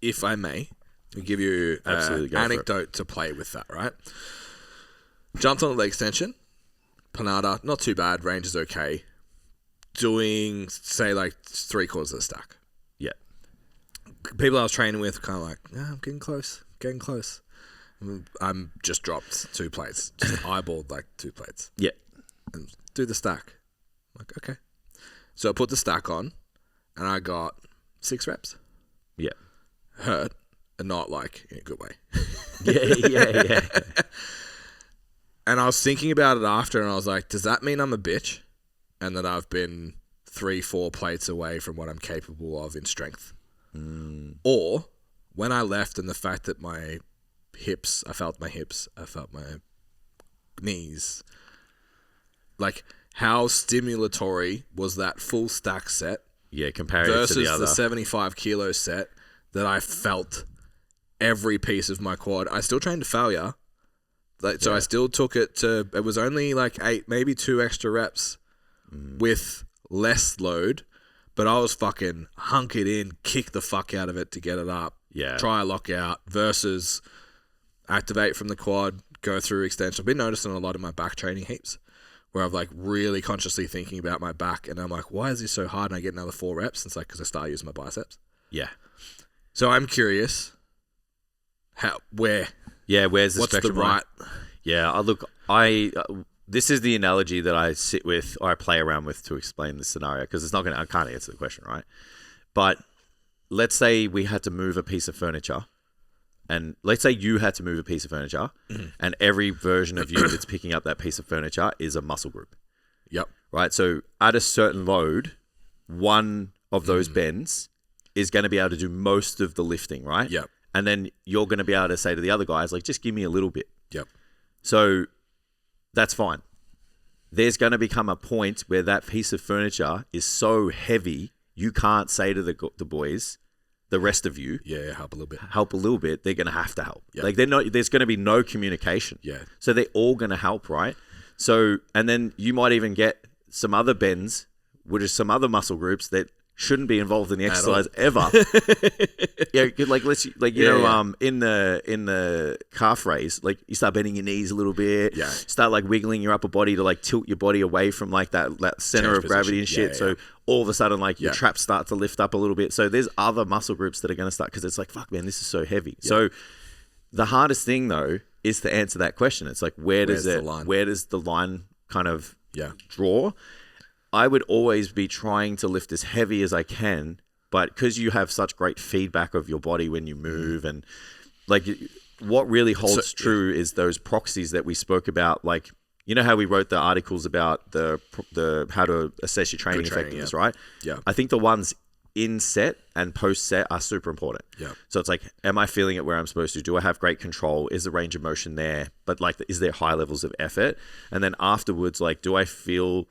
if I may, I'll give you an anecdote to play with that, right? Jumped on the leg extension. Panada, not too bad. Range is okay. Doing, say, like 3/4 of the stack. Yeah. People I was training with kind of like, I'm getting close. I'm just dropped 2 plates. Just eyeballed like 2 plates. Yeah. And do the stack. I'm like, okay. So I put the stack on and I got 6 reps. Yeah. Hurt and not like in a good way. Yeah. And I was thinking about it after and I was like, does that mean I'm a bitch? And that I've been 3-4 plates away from what I'm capable of in strength? Or when I left and the fact that my hips, I felt my knees, like how stimulatory was that full stack set? Yeah, compared versus to the other. the 75 kilo set that I felt every piece of my quad. I still trained to failure. So I still took it to, it was only like 8, maybe 2 extra reps with less load, but I was fucking hunk it in, kick the fuck out of it to get it up. Yeah. Try a lockout versus activate from the quad, go through extension. I've been noticing a lot in my back training heaps where I've like really consciously thinking about my back and I'm like, why is this so hard? And I get another 4 reps. It's like, because I start using my biceps. Yeah. So I'm curious where's the spectrum? Right? Yeah, this is the analogy that I sit with or I play around with to explain the scenario because I can't answer the question, right? But let's say we had to move a piece of furniture and let's say you had to move a piece of furniture and every version of you that's picking up that piece of furniture is a muscle group. Yep. Right? So at a certain load, one of those bends is going to be able to do most of the lifting, right? Yep. And then you're going to be able to say to the other guys, like, just give me a little bit. Yep. So that's fine. There's going to become a point where that piece of furniture is so heavy, you can't say to the boys, the rest of you, help a little bit. They're going to have to help. Yep. Like there's going to be no communication. Yeah. So they're all going to help, right? So, and then you might even get some other bends, which is some other muscle groups that shouldn't be involved in the exercise ever. In the calf raise, like you start bending your knees a little bit, start like wiggling your upper body to like tilt your body away from like that center of gravity and shit. So all of a sudden like your traps start to lift up a little bit. So there's other muscle groups that are going to start because it's like, fuck man, this is so heavy. Yeah. So the hardest thing though is to answer that question. It's like, where does the line kind of draw? I would always be trying to lift as heavy as I can, but because you have such great feedback of your body when you move and like what really holds true is those proxies that we spoke about. Like, you know how we wrote the articles about the how to assess your training effectiveness, right? Yeah. I think the ones in set and post set are super important. Yeah. So it's like, am I feeling it where I'm supposed to? Do I have great control? Is the range of motion there? But like, is there high levels of effort? And then afterwards, like, do I feel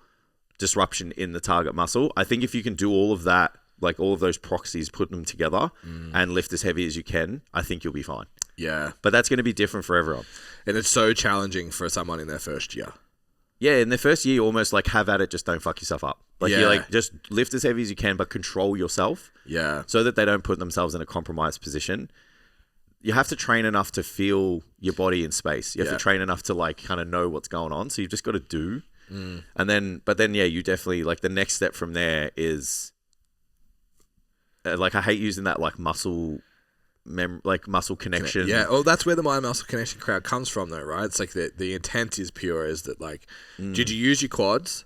disruption in the target muscle? I think if you can do all of that, like all of those proxies, put them together and lift as heavy as you can, I think you'll be fine. Yeah. But that's going to be different for everyone. And it's so challenging for someone in their first year. Yeah, in their first year, you almost like have at it, just don't fuck yourself up. Like you're like, just lift as heavy as you can, but control yourself. Yeah. So that they don't put themselves in a compromised position. You have to train enough to feel your body in space. You have to train enough to like kind of know what's going on. So you've just got to do. And then, you definitely like the next step from there is like, I hate using that like muscle connection. Yeah. Well, that's where the mind muscle connection crowd comes from though, right? It's like the intent is pure is that like, did you use your quads?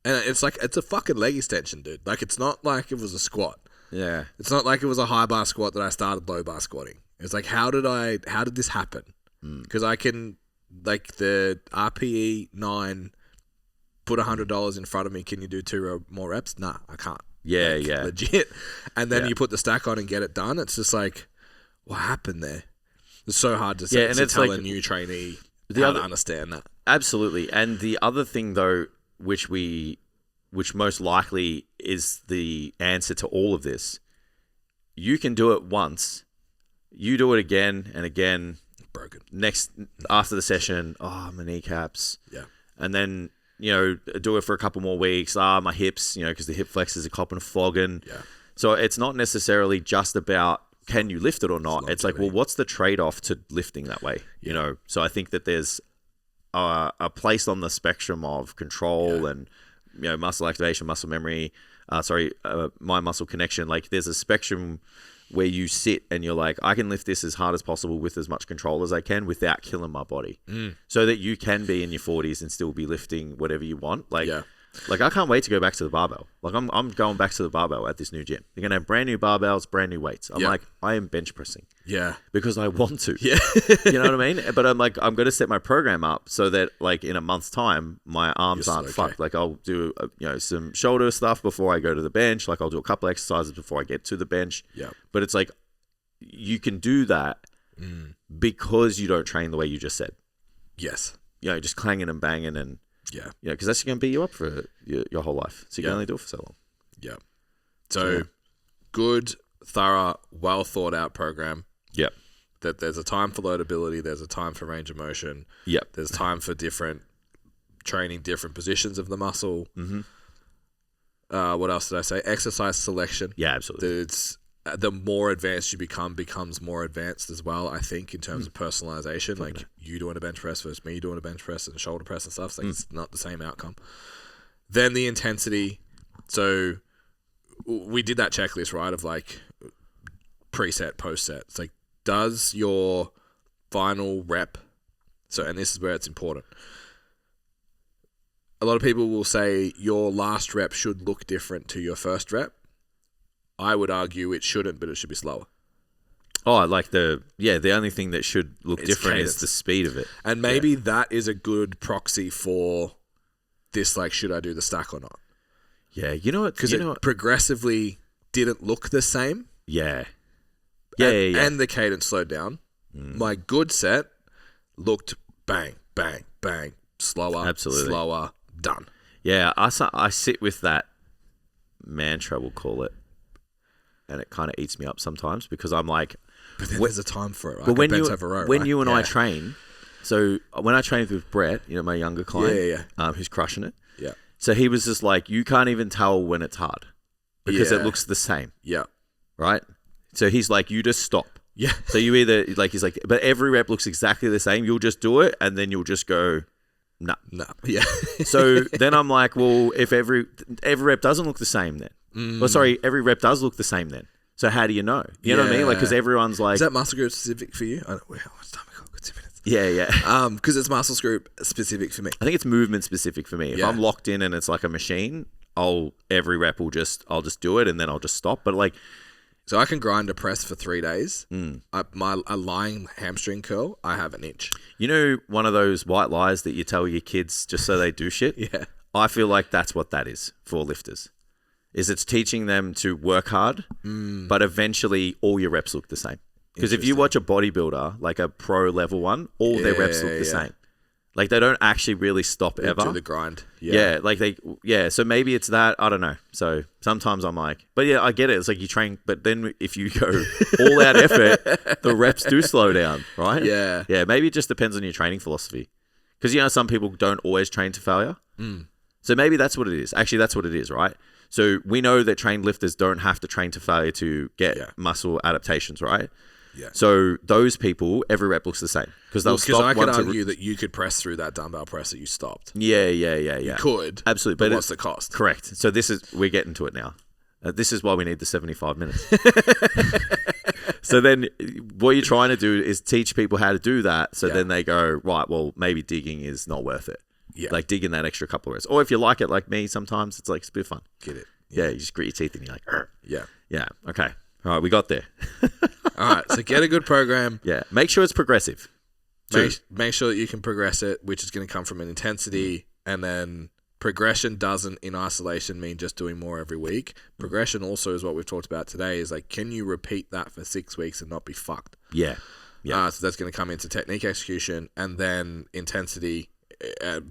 And it's like, it's a fucking leg extension, dude. Like, it's not like it was a squat. Yeah. It's not like it was a high bar squat that I started low bar squatting. It's like, how did this happen? Because I can, like the RPE 9, put $100 in front of me. Can you do 2 more reps? Nah, I can't. Yeah, legit. And then you put the stack on and get it done. It's just like, what happened there? It's so hard to say. And it's tell like a new trainee how to understand that. Absolutely. And the other thing though, which most likely is the answer to all of this, you can do it once. You do it again and again. Broken. After the session, my kneecaps. Yeah. And then, do it for a couple more weeks. My hips, because the hip flexors are copping a flogging. Yeah. So it's not necessarily just about can you lift it or not? It's like, well, what's the trade-off to lifting that way? You know, so I think that there's a place on the spectrum of control and, you know, muscle activation, muscle memory, mind muscle connection. Like there's a spectrum where you sit and you're like, I can lift this as hard as possible with as much control as I can without killing my body, so that you can be in your 40s and still be lifting whatever you want. Like, like I can't wait to go back to the barbell. Like I'm going back to the barbell at this new gym. They're gonna have brand new barbells, brand new weights. I'm like, I am bench pressing. Yeah. Because I want to. Yeah. You know what I mean? But I'm like, I'm gonna set my program up so that like in a month's time, my arms aren't fucked. Like I'll do you know, some shoulder stuff before I go to the bench. Like I'll do a couple exercises before I get to the bench. Yeah. But it's like you can do that because you don't train the way you just said. Yes. You know, just clanging and banging and yeah, because that's going to beat you up for your whole life. So you can only do it for so long. Yeah. So good, thorough, well thought out program. Yep. That there's a time for loadability. There's a time for range of motion. Yep. There's time for different training, different positions of the muscle. What else did I say? Exercise selection. Yeah, absolutely. It's the more advanced you becomes more advanced as well, I think, in terms of personalization. Like you doing a bench press versus me doing a bench press and shoulder press and stuff. So like it's not the same outcome. Then the intensity. So we did that checklist, right, of like preset, post set. It's like, does your final rep, and this is where it's important. A lot of people will say your last rep should look different to your first rep. I would argue it shouldn't, but it should be slower. Oh, like the only thing that should look different is the speed of it. And maybe that is a good proxy for this, like, should I do the stack or not? Yeah, you know what? Because it progressively didn't look the same. Yeah. And the cadence slowed down. My good set looked bang, bang, bang, slower, slower, done. Yeah, I sit with that mantra, we'll call it. And it kind of eats me up sometimes because I'm like... But then there's a time for it, right? But when you and I train... So when I trained with Brett, you know, my younger client, who's crushing it. Yeah. So he was just like, you can't even tell when it's hard because it looks the same. Yeah. Right? So he's like, you just stop. Yeah. So you either... like he's like, but every rep looks exactly the same. You'll just do it and then you'll just go... No. Yeah. So then I'm like, well, if every rep doesn't look the same then. Well, sorry, every rep does look the same then. So how do you know? You know what I mean? Like, because everyone's like... Is that muscle group specific for you? I don't know. How much time I got? Good 2 minutes. Yeah. Because it's muscle group specific for me. I think it's movement specific for me. If I'm locked in and it's like a machine, every rep I'll just do it and then I'll just stop. But like... So I can grind a press for 3 days. A lying hamstring curl, I have an inch. You know, one of those white lies that you tell your kids just so they do shit? Yeah. I feel like that's what that is for lifters. Is it's teaching them to work hard, but eventually all your reps look the same. Because if you watch a bodybuilder, like a pro level one, all their reps look the same. Like they don't actually really stop ever. Do the grind. Yeah. So maybe it's that. I don't know. So sometimes I'm like, but yeah, I get it. It's like you train, but then if you go all out effort, the reps do slow down, right? Yeah. Yeah. Maybe it just depends on your training philosophy. Because, you know, some people don't always train to failure. So maybe that's what it is. Actually, that's what it is, right? So we know that trained lifters don't have to train to failure to get muscle adaptations, right? Yeah. So those people, every rep looks the same because they'll stop. Because I could argue that you could press through that dumbbell press that you stopped. Yeah. You could. Absolutely. But what's the cost? Correct. So we're getting to it now. This is why we need the 75 minutes. So then what you're trying to do is teach people how to do that. So then they go, right, well, maybe digging is not worth it. Yeah. Like digging that extra couple of reps. Or if you like it like me, sometimes it's like, it's a bit of fun. Get it. Yeah. You just grit your teeth and you're like, Arr. Yeah. Yeah. Okay. All right. We got there. All right. So get a good program. Yeah. Make sure it's progressive. Make sure that you can progress it, which is going to come from an intensity. And then progression doesn't in isolation mean just doing more every week. Progression also is what we've talked about today is like, can you repeat that for 6 weeks and not be fucked? Yeah. Yeah. So that's going to come into technique execution and then intensity.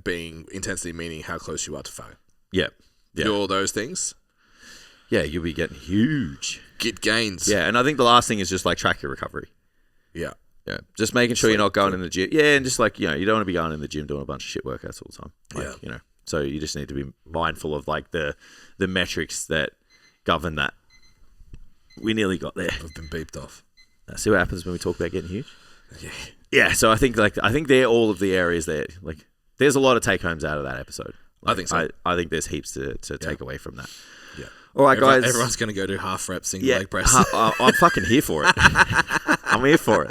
Intensity meaning how close you are to failure. Yeah. Do all those things. Yeah, you'll be getting huge. Get gains. Yeah, and I think the last thing is just like track your recovery. Yeah. Yeah. Just making sure you're not going in the gym. Yeah, and just like, you know, you don't want to be going in the gym doing a bunch of shit workouts all the time. Like, you know. So you just need to be mindful of like the metrics that govern that. We nearly got there. We've been beeped off. See what happens when we talk about getting huge? Yeah. Yeah, so I think they're all of the areas there. Like, there's a lot of take-homes out of that episode. Like, I think so. I think there's heaps to take away from that. Yeah. All right, guys. Everyone's going to go do half rep single leg press. I'm fucking here for it. I'm here for it.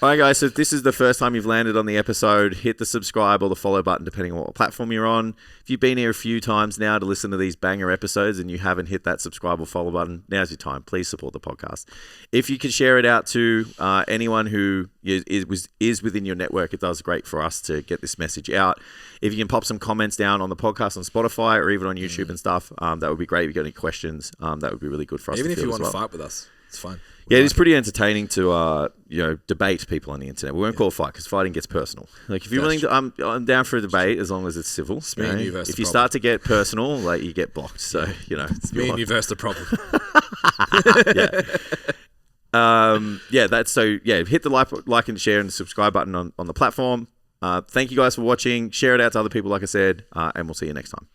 All right, guys. So if this is the first time you've landed on the episode, hit the subscribe or the follow button, depending on what platform you're on. If you've been here a few times now to listen to these banger episodes and you haven't hit that subscribe or follow button, now's your time. Please support the podcast. If you can share it out to anyone who is within your network, it does great for us to get this message out. If you can pop some comments down on the podcast on Spotify or even on YouTube and stuff, that would be great. If you've got any questions, that would be really good for us. Even if you want to fight with us, it's fine. Yeah, it's pretty entertaining to debate people on the internet. We won't call it fight because fighting gets personal. Like if you're willing to, I'm down for a debate as long as it's civil. It's me and you versus if you start to get personal, like you get blocked. So it's me and you versus the problem. Hit the like and share and subscribe button on the platform. Thank you guys for watching. Share it out to other people, like I said, and we'll see you next time.